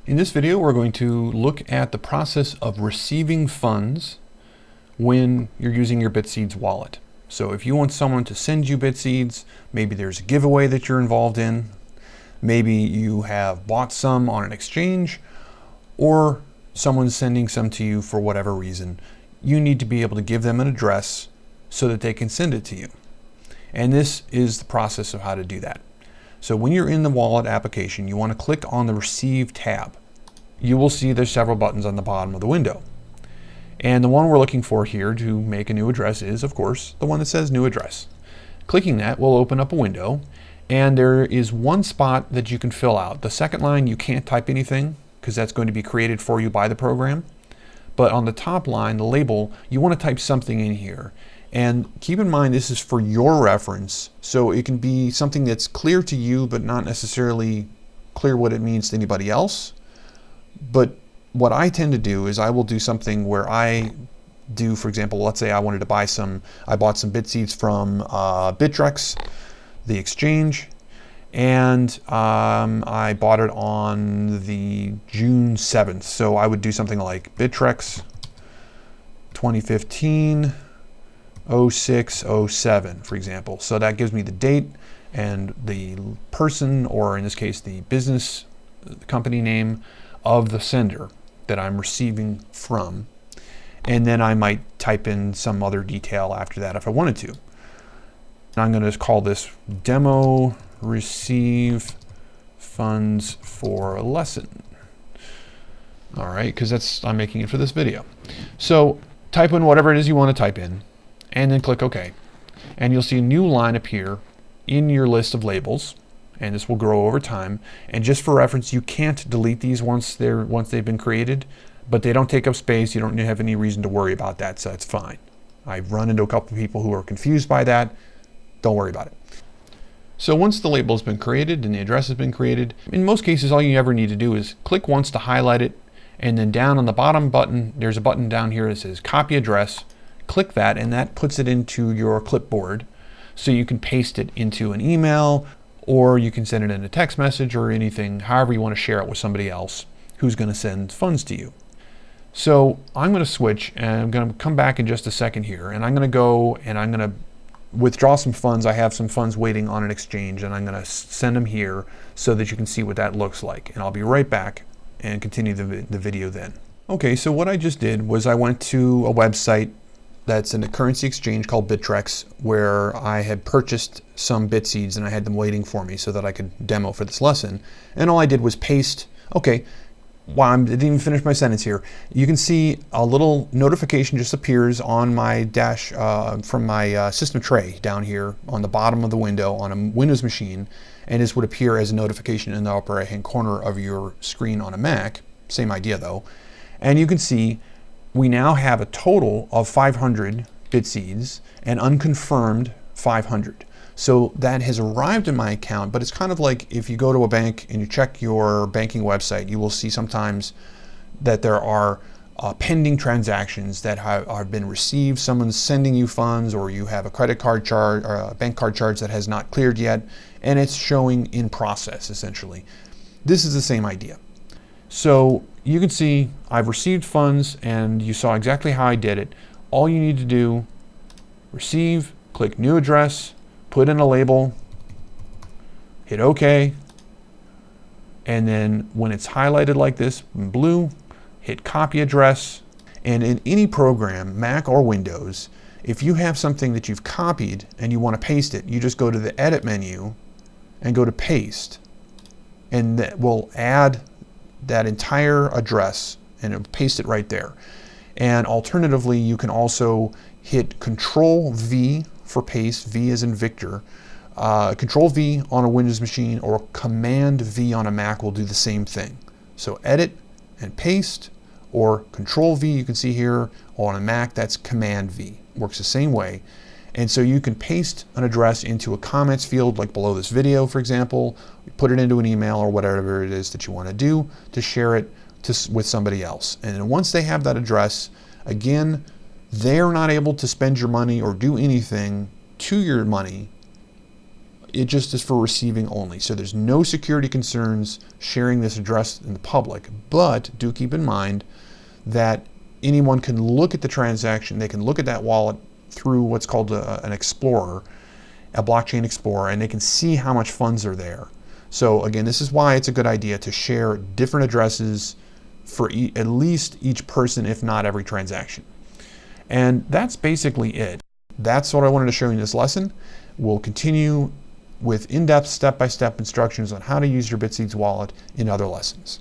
In this video, we're going to look at the process of receiving funds when you're using your Bitseeds wallet. So if you want someone to send you Bitseeds, maybe there's a giveaway that you're involved in, maybe you have bought some on an exchange, or someone's sending some to you for whatever reason, you need to be able to give them an address so that they can send it to you. And this is the process of how to do that. So when you're in the wallet application, you want to click on the Receive tab. You will see there's several buttons on the bottom of the window. And the one we're looking for here to make a new address is, of course, the one that says New Address. Clicking that will open up a window, and there is one spot that you can fill out. The second line, you can't type anything because that's going to be created for you by the program. But on the top line, the label, you want to type something in here. And keep in mind, this is for your reference, so it can be something that's clear to you, but not necessarily clear what it means to anybody else. But what I tend to do is I will do something where I do, for example, let's say I wanted to buy I bought some Bitseeds from Bitrex, the exchange, and I bought it on the June 7th. So I would do something like Bitrex 2015 0607, for example. So that gives me the date and the person, or in this case, the business, the company name of the sender that I'm receiving from. And then I might type in some other detail after that if I wanted to. And I'm going to call this Demo Receive Funds for a Lesson. All right, because I'm making it for this video. So type in whatever it is you want to type in, and then click OK. And you'll see a new line appear in your list of labels, and this will grow over time. And just for reference, you can't delete these once they've been created, but they don't take up space. You don't have any reason to worry about that, so it's fine. I've run into a couple of people who are confused by that. Don't worry about it. So once the label has been created and the address has been created, in most cases all you ever need to do is click once to highlight it, and then down on the bottom button, there's a button down here that says Copy Address. Click that, and that puts it into your clipboard, so you can paste it into an email, or you can send it in a text message or anything, however you want to share it with somebody else who's going to send funds to you. So I'm going to switch, and I'm going to come back in just a second here, and I'm going to go and I'm going to withdraw some funds. I have some funds waiting on an exchange, and I'm going to send them here so that you can see what that looks like. And I'll be right back and continue the video then. Okay, so what I just did was I went to a website that's in a currency exchange called Bitrex, where I had purchased some Bitseeds and I had them waiting for me so that I could demo for this lesson. And all I did was paste, okay, wow, I didn't even finish my sentence here. You can see a little notification just appears on my dash from my system tray down here on the bottom of the window on a Windows machine, and this would appear as a notification in the upper right hand corner of your screen on a Mac. Same idea though. And you can see we now have a total of 500 Bitseeds and unconfirmed 500. So that has arrived in my account, but it's kind of like if you go to a bank and you check your banking website, you will see sometimes that there are pending transactions that have been received. Someone's sending you funds, or you have a credit card charge or a bank card charge that has not cleared yet, and it's showing in process essentially. This is the same idea. So you can see I've received funds, and you saw exactly how I did it. All you need to do, receive, click New Address, put in a label, hit OK, and then when it's highlighted like this in blue, hit Copy Address. And in any program, Mac or Windows, if you have something that you've copied and you want to paste it, you just go to the Edit menu and go to Paste, and that will add that entire address and it'll paste it right there. And alternatively, you can also hit Control V for paste, V as in Victor. Control V on a Windows machine or Command V on a Mac will do the same thing. So edit and paste, or Control V, you can see here on a Mac, that's Command V. Works the same way. And so you can paste an address into a comments field like below this video, for example, put it into an email or whatever it is that you want to do to share it with somebody else. And then once they have that address, again, they're not able to spend your money or do anything to your money It just is for receiving only. So there's no security concerns sharing this address in the public, but do keep in mind that anyone can look at the transaction. They can look at that wallet through what's called an explorer, a blockchain explorer, and they can see how much funds are there. So again, this is why it's a good idea to share different addresses for at least each person, if not every transaction. And that's basically it. That's what I wanted to show you in this lesson. We'll continue with in-depth step-by-step instructions on how to use your Bitseeds wallet in other lessons.